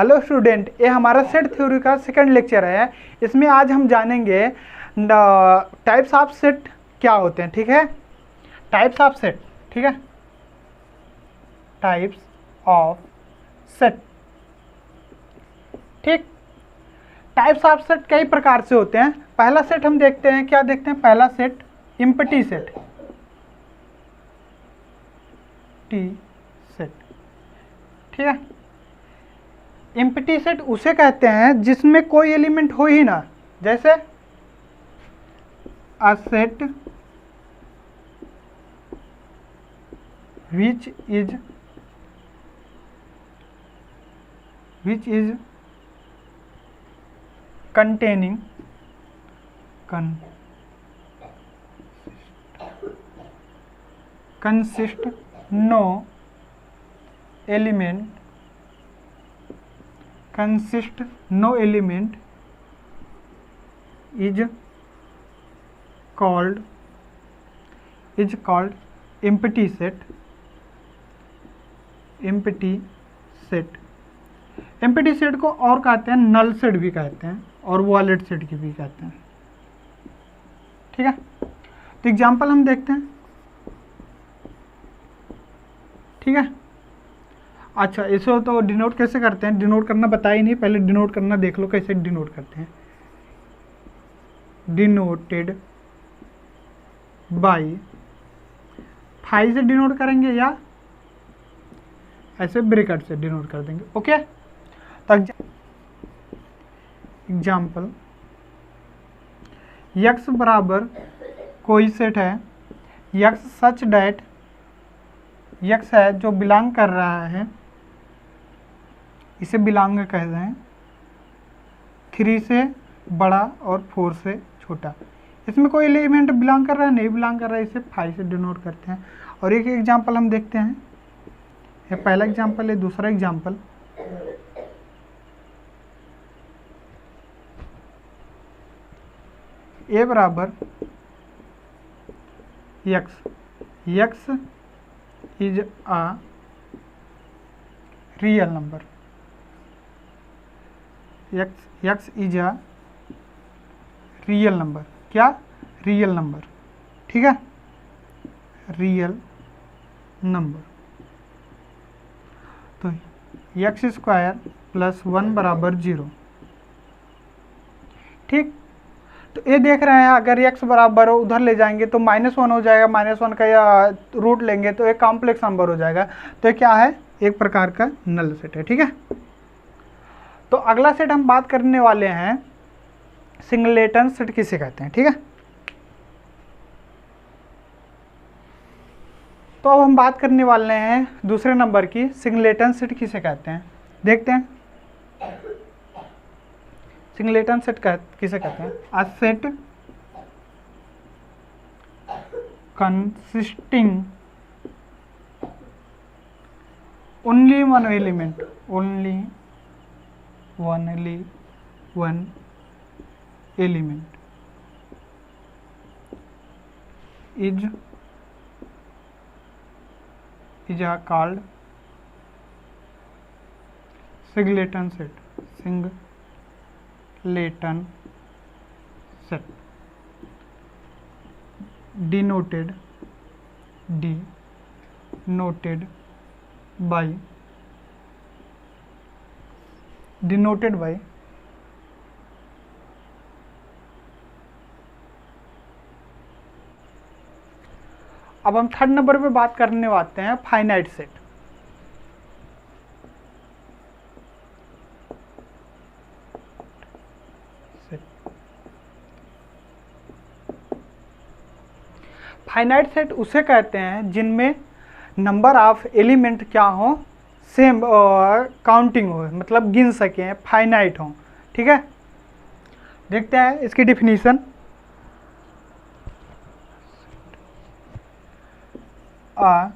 Hello student, ये हमारा set theory का सेकंड लेक्चर है। इसमें आज हम जानेंगे टाइप्स ऑफ सेट क्या होते हैं। ठीक है, टाइप्स ऑफ सेट। ठीक है, टाइप्स ऑफ सेट। ठीक, टाइप्स ऑफ सेट कई प्रकार से होते हैं। पहला सेट हम देखते हैं, क्या देखते हैं? पहला set empty set, T set. ठीक है, एम्प्टी सेट उसे कहते हैं जिसमें कोई एलिमेंट हो ही ना, जैसे a set which is containing consist no element is called empty set। Empty set को और कहते हैं नल सेट भी कहते हैं और वॉलेट सेट की भी कहते हैं। ठीक है, तो एग्जांपल हम देखते हैं। ठीक है, अच्छा इसे तो डिनोट कैसे करते हैं? डिनोट करना बताया ही नहीं, पहले डिनोट करना देख लो कैसे डिनोट करते हैं। डिनोटेड बाई फाई से डिनोट करेंगे या ऐसे ब्रैकेट से डिनोट कर देंगे। ओके, तो एग्जाम्पल यक्स बराबर कोई सेट है, यक्स सच डैट यक्स है जो बिलोंग कर रहा है, इसे बिलोंग कह रहे हैं 3 से बड़ा और 4 से छोटा। इसमें कोई एलिमेंट बिलोंग कर रहा है, नहीं बिलोंग कर रहा है, इसे 5 से डिनोट करते हैं। और एक एग्जाम्पल हम देखते हैं, ये पहला एग्जाम्पल है। दूसरा एग्जाम्पल ए बराबर x is a real number, x is a real number. क्या? Real number. ठीक है, रियल नंबर। तो यक्स स्क्वायर प्लस 1 बराबर 0। ठीक, तो ये देख रहे हैं अगर x बराबर हो उधर ले जाएंगे तो -1 हो जाएगा, -1 का या रूट लेंगे तो एक कॉम्प्लेक्स नंबर हो जाएगा। तो ये क्या है? एक प्रकार का नल सेट है। ठीक है, तो अगला सेट हम बात करने वाले हैं सिंगलेटन सेट किसे कहते हैं। ठीक है, तो अब हम बात करने वाले हैं दूसरे नंबर की, सिंगलेटन सेट किसे कहते हैं। देखते हैं सिंगलेटन सेट किसे कहते हैं। A set consisting only one element is called singleton set। denoted by अब हम थर्ड नंबर पे बात करने वाले हैं फाइनाइट सेट। फाइनाइट सेट उसे कहते हैं जिनमें नंबर ऑफ एलिमेंट क्या हो, सेम काउंटिंग हो, मतलब गिन सकें, फाइनाइट हो। ठीक है, देखते हैं इसकी definition. A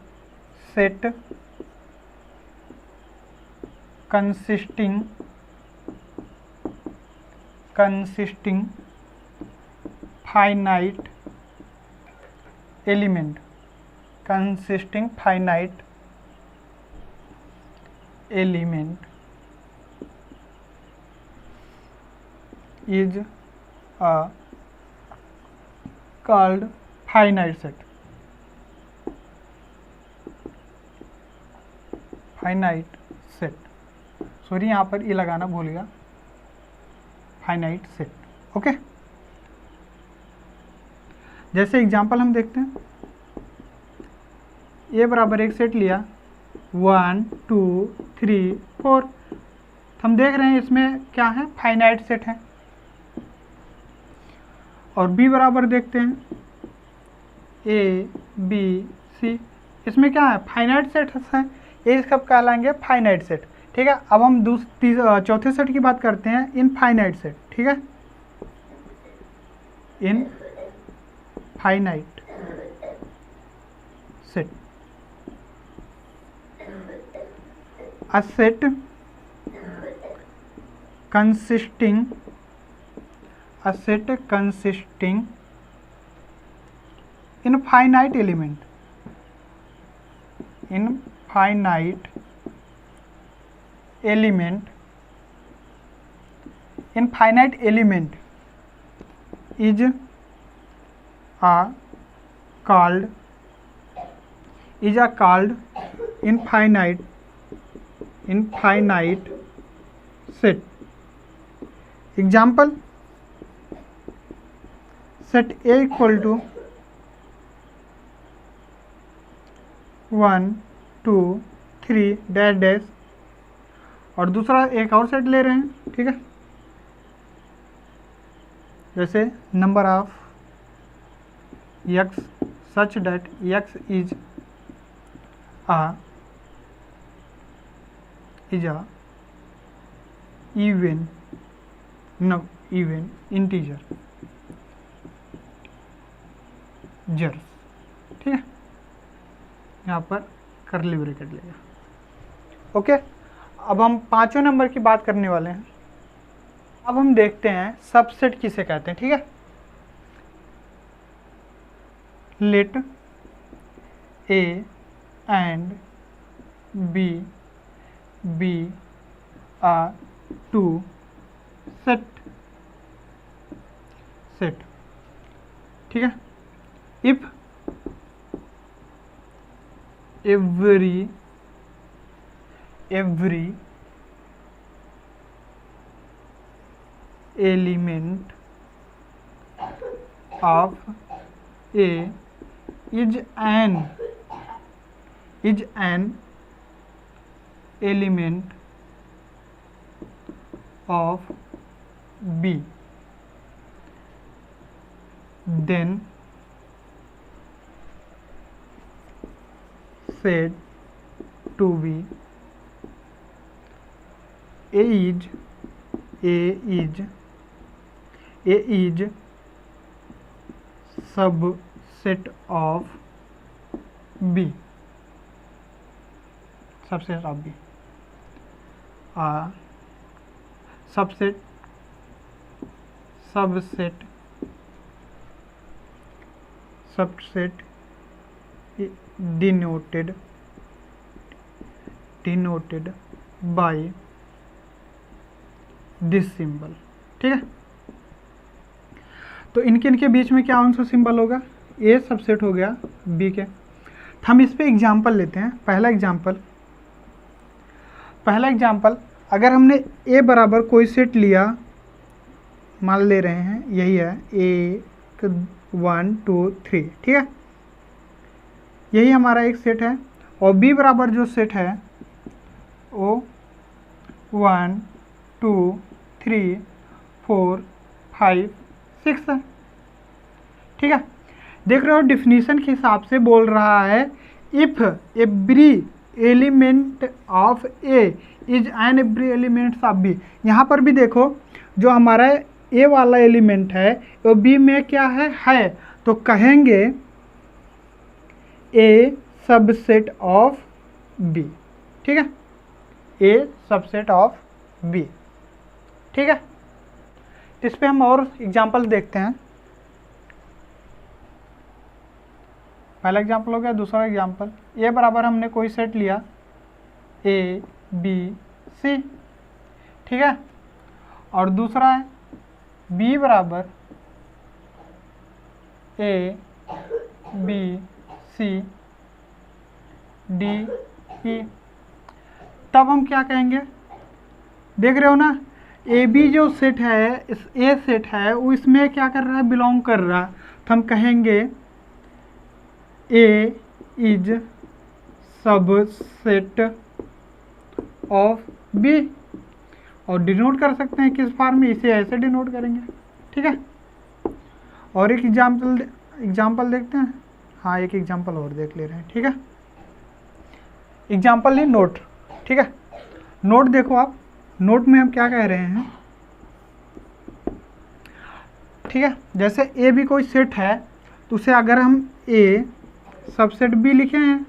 set consisting finite element is a called finite set. Finite set, sorry यहाँ पर ई लगाना भूल गया, फाइनाइट सेट। ओके, जैसे एग्जांपल हम देखते हैं, ए बराबर एक सेट लिया 1 2 3 4, हम देख रहे हैं इसमें क्या है, फाइनाइट सेट है। और बी बराबर देखते हैं ए बी सी, इसमें क्या है, फाइनाइट सेट है, ये कब कहलाएंगे, फाइनाइट सेट। ठीक है, अब हम चौथे सेट की बात करते हैं, इनफाइनाइट सेट। ठीक है, infinite set, a set consisting infinite element, infinite element is called infinite set. Example, set A equal to 1 2 3 dash dash, और दूसरा एक और सेट ले रहे हैं। ठीक है, जैसे number of x such that x is a even integer जर्स। ठीक है, यहाँ पर कर्ली ब्रैकेट लेगा। ओके, अब हम पांचवें नंबर की बात करने वाले हैं। अब हम देखते हैं सबसेट किसे कहते हैं। ठीक है, let A and B be are two set. ठीक है, if every element of A is an element of B, then said to be A is subset of B, subset of B, subset denoted by this symbol। ठीक है, तो इनके बीच में क्या सा symbol होगा, ए सबसेट हो गया बी के। हम इस पे एग्जांपल लेते हैं। पहला एग्जांपल, अगर हमने ए बराबर कोई सेट लिया, मान ले रहे हैं यही है ए 1 2 3। ठीक है, यही हमारा एक सेट है, और बी बराबर जो सेट है वो 1 2 3 4 5 6 है। ठीक है, देख रहे हो डिफिनीशन के हिसाब से बोल रहा है, if every element of A is an every elements of B. यहाँ पर भी देखो, जो हमारा ए वाला एलिमेंट है वो बी में क्या है, तो कहेंगे ए सबसेट ऑफ बी। ठीक है, ए सबसेट ऑफ बी। ठीक है, इस पे हम और एग्जांपल देखते हैं। पहला एग्जांपल हो गया। दूसरा एग्जांपल, ए बराबर हमने कोई सेट लिया ए बी सी। ठीक है, और दूसरा है बी बराबर A B C D E, तब हम क्या कहेंगे, देख रहे हो ना, ए बी जो सेट है, इस ए सेट है वो इसमें क्या कर रहा है, बिलोंग कर रहा है, तो हम कहेंगे ए इज सबसेट ऑफ बी, और डिनोट कर सकते हैं किस फॉर्म में, इसे ऐसे डिनोट करेंगे, ठीक है। और एक एग्जाम्पल देखते हैं, हाँ एक एग्जाम्पल और देख ले रहे हैं, ठीक है। एग्जाम्पल नहीं, नोट, ठीक है। नोट देखो आप, नोट में हम क्या कह रहे हैं, ठीक है, जैसे ए भी कोई सेट है तो उसे अगर हम ए सबसेट बी लिखे हैं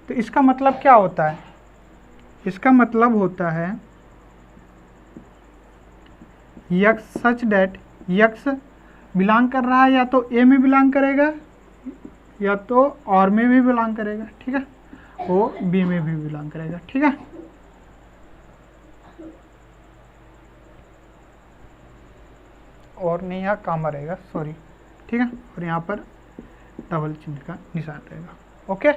तो इसका मतलब क्या होता है, इसका मतलब होता है x such that x belong कर रहा है या तो ए में बिलोंग करेगा या तो और में भी बिलोंग करेगा, ठीक है, वो बी में भी बिलोंग करेगा, ठीक है। और नहीं, यहाँ कामा रहेगा, सॉरी, ठीक है, और यहाँ पर डबल चिन्ह का निशान रहेगा, ओके।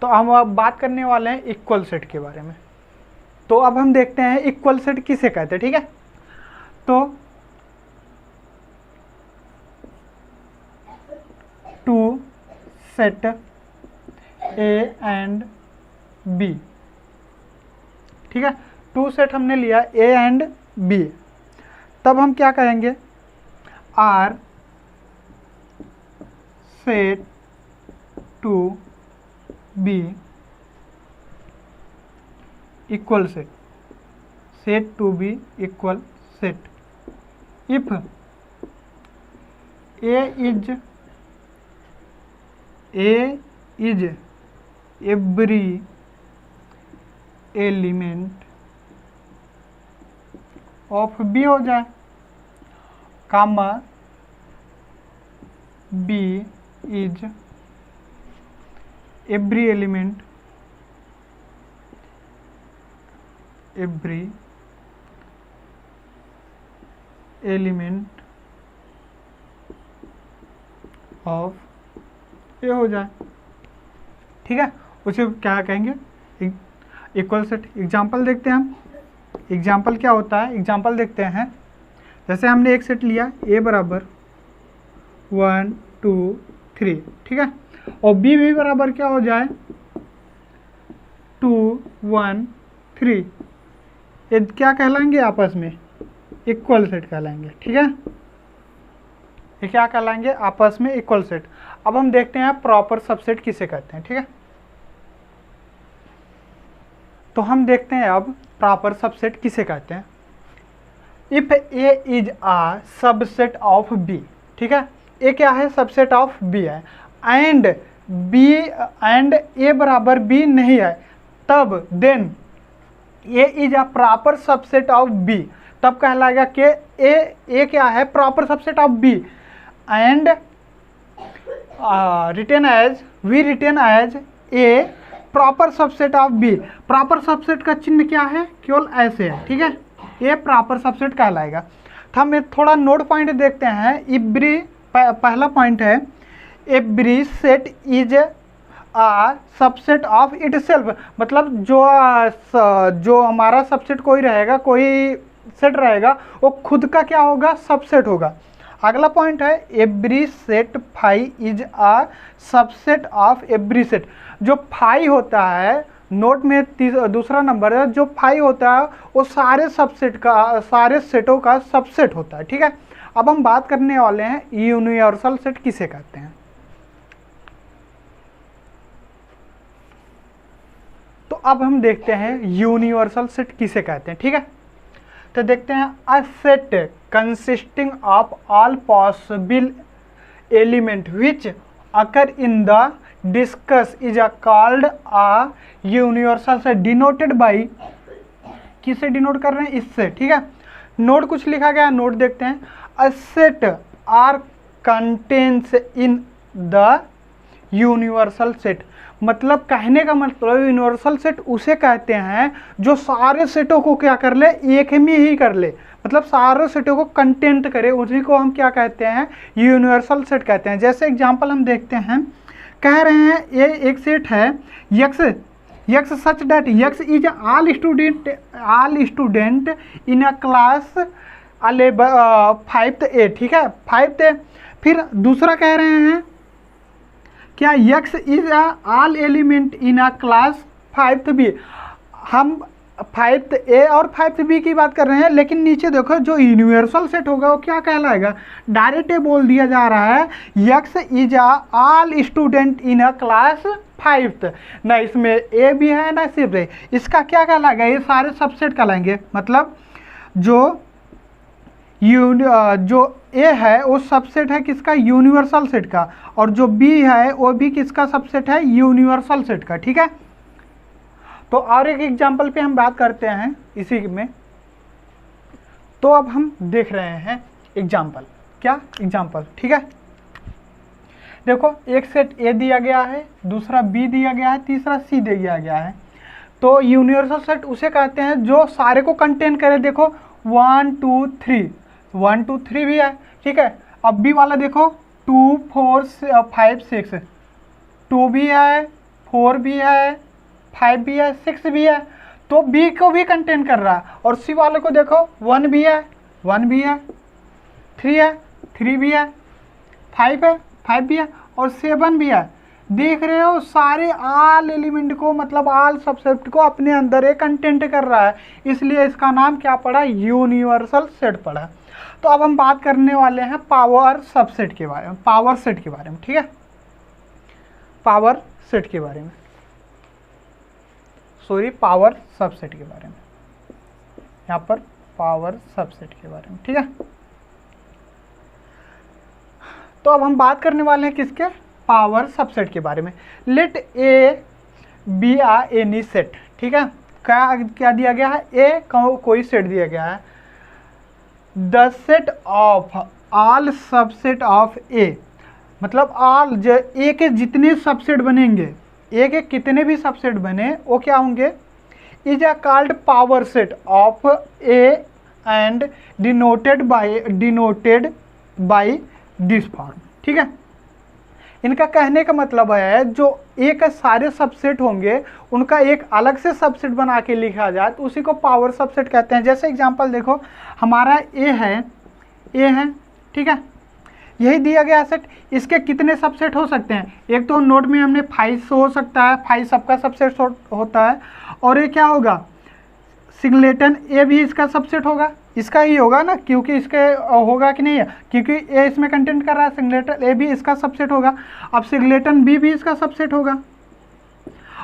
तो हम अब बात करने वाले हैं इक्वल सेट के बारे में। तो अब हम देखते हैं इक्वल सेट किसे कहते हैं, ठीक है। तो two set A and B, ठीक है, टू सेट हमने लिया ए एंड बी, तब हम क्या कहेंगे, are set to be equal set, set to be equal set if A is every element of B हो जाए, comma B is every element of A हो जाए, ठीक है। उसे क्या कहेंगे, इक्वल सेट। एग्जाम्पल देखते हैं हम, एग्जाम्पल क्या होता है, एग्जाम्पल देखते हैं। जैसे हमने एक सेट लिया ए बराबर 1 2 3, ठीक है, और बी भी बराबर क्या हो जाए 2 1 3, ये क्या कहलाएंगे आपस में, इक्वल सेट कहलाएंगे, ठीक है, ये क्या कहलाएंगे आपस में इक्वल सेट। अब हम देखते हैं प्रॉपर सबसेट किसे कहते हैं, ठीक है। तो हम देखते हैं अब प्रॉपर सबसेट किसे कहते हैं। If A is a subset of B, ठीक है, ए क्या है, सबसेट ऑफ बी है, एंड बी एंड ए बराबर बी नहीं है, तब then A is a proper subset of B, तब कहलाएगा कि ए क्या है, proper subset of B, and we written as a proper subset of B. Proper subset का चिन्ह क्या है, केवल ऐसे है, ठीक है, ये प्रॉपर सबसेट कहलाएगा। तो हम थोड़ा नोट पॉइंट देखते हैं। एवरी पहला पॉइंट है, every set is a subset of itself, मतलब जो हमारा सबसेट कोई रहेगा, कोई सेट रहेगा, वो खुद का क्या होगा, सबसेट होगा। अगला पॉइंट है, every set phi is a subset of every set. जो फाई होता है, नोट में दूसरा नंबर है, जो फाई होता है वो सारे सबसेट का, सारे सेटों का सबसेट होता है, ठीक है। अब हम बात करने वाले हैं यूनिवर्सल सेट किसे कहते हैं। तो अब हम देखते हैं यूनिवर्सल सेट किसे कहते हैं, ठीक है। तो देखते हैं, a set consisting of all possible element which occur in the discuss is called a universal set, denoted by, किससे डिनोट कर रहे हैं, इससे, ठीक है। नोट कुछ लिखा गया, नोट देखते हैं। A set are contains in the universal set. मतलब कहने का मतलब यूनिवर्सल सेट उसे कहते हैं जो सारे सेटों को क्या कर ले, एक में ही कर ले, मतलब सारे सेटों को कंटेंट करे, उसी को हम क्या कहते हैं, यूनिवर्सल सेट कहते हैं। जैसे एग्जांपल हम देखते हैं, कह रहे हैं ये एक सेट है x such that x is all student in a class 5th A, ठीक है 5th A। फिर दूसरा कह रहे हैं क्या x is all element in a class 5th B। हम 5th A और 5th B की बात कर रहे हैं, लेकिन नीचे देखो जो यूनिवर्सल सेट होगा वो क्या कहलाएगा, डायरेक्ट बोल दिया जा रहा है x is all student in a class 5th। ना इसमें A भी है ना सिर्फ A, इसका क्या कहलाएगा, ये सारे सबसेट कहलाएंगे। मतलब जो A है वो सबसेट है किसका, यूनिवर्सल सेट का, और जो B है वो भी किसका सबसेट है, यूनिवर्सल सेट का, ठीक है। तो और एक एग्जांपल पे हम बात करते हैं इसी में। तो अब हम देख रहे हैं एग्जांपल, क्या एग्जांपल, ठीक है। देखो एक सेट A दिया गया है, दूसरा B दिया गया है, तीसरा C दिया गया है। तो यूनिवर्सल सेट उसे कहते हैं जो सारे को कंटेन करे। देखो 1 2 3, 1 2 3 भी है, ठीक है। अब B वाला देखो 2 4 5 6, 2 भी है, 4 भी है, 5 भी है, 6 भी है, तो B को भी कंटेन कर रहा है। और C वाले को देखो 1 भी है, 1 भी है, 3 है, 3 भी है, 5 है, 5 भी है, और 7 भी है। देख रहे हो सारे ऑल एलिमेंट को, मतलब ऑल सबसेट को अपने अंदर एक कंटेंट कर रहा है, इसलिए इसका नाम क्या पड़ा, यूनिवर्सल सेट पड़ा। तो अब हम बात करने वाले हैं पावर सबसेट के बारे में, पावर सेट के बारे में, ठीक है, पावर सेट के बारे में, सॉरी पावर सबसेट के बारे में, यहाँ पर पावर सबसेट के बारे में, ठीक है। तो अब हम बात करने वाले हैं किसके, पावर सबसेट के बारे में। Let A B a any set, ठीक है। क्या दिया गया है, ए कोई सेट दिया गया है, the set of all subset of A, मतलब ऑल ए के जितने सबसेट बनेंगे, ए के कितने भी सबसेट बने वो क्या होंगे, is a called power set of A and denoted by this form, ठीक है। इनका कहने का मतलब है जो ए के सारे सबसेट होंगे उनका एक अलग से सबसेट बना के लिखा जाए तो उसी को पावर सबसेट कहते हैं। जैसे एग्जांपल देखो, हमारा ए है, ठीक है, यही दिया गया सेट, इसके कितने सबसेट हो सकते हैं, एक तो नोट में हमने 5 हो सकता है, 5 सबका सबसेट होता है, और ये क्या होगा, सिंगलेटन ए भी इसका सबसेट होगा, इसका ही होगा ना, क्योंकि इसके होगा कि नहीं है, क्योंकि ए इसमें कंटेंट कर रहा है, सिंगलेटन ए भी इसका सबसेट होगा। अब सिंगलेटन बी भी इसका सबसेट होगा।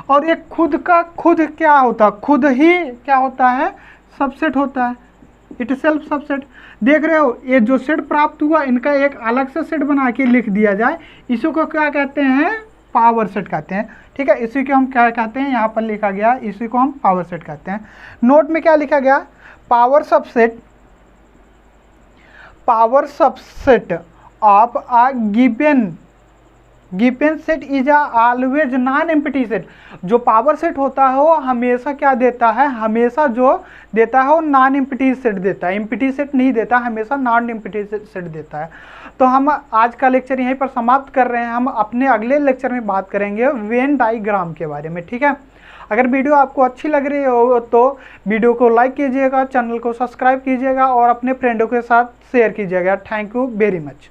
और ये खुद क्या होता है, खुद ही क्या होता है, सबसेट होता है, इट सेल्फ सबसेट। देख रहे हो ये जो सेट प्राप्त हुआ इनका एक अलग से सेट बना के लिख दिया जाए, इसी को क्या कहते हैं, पावर सेट कहते हैं, ठीक है। इसी को हम क्या कहते हैं, यहाँ पर लिखा गया, इसी को हम पावर सेट कहते हैं। नोट में क्या लिखा गया, power subset of a given set is always non empty set. जो पावर सेट होता है वो हमेशा क्या देता है, हमेशा जो देता है वो नॉन एम्प्टी सेट देता है, एम्प्टी सेट नहीं देता, हमेशा नॉन एम्प्टी सेट देता है। तो हम आज का लेक्चर यहीं पर समाप्त कर रहे हैं। हम अपने अगले लेक्चर में बात करेंगे वेन डायग्राम के बारे में, ठीक है। अगर वीडियो आपको अच्छी लग रही हो तो वीडियो को लाइक कीजिएगा, चैनल को सब्सक्राइब कीजिएगा और अपने फ्रेंडों के साथ शेयर कीजिएगा। Thank you very much.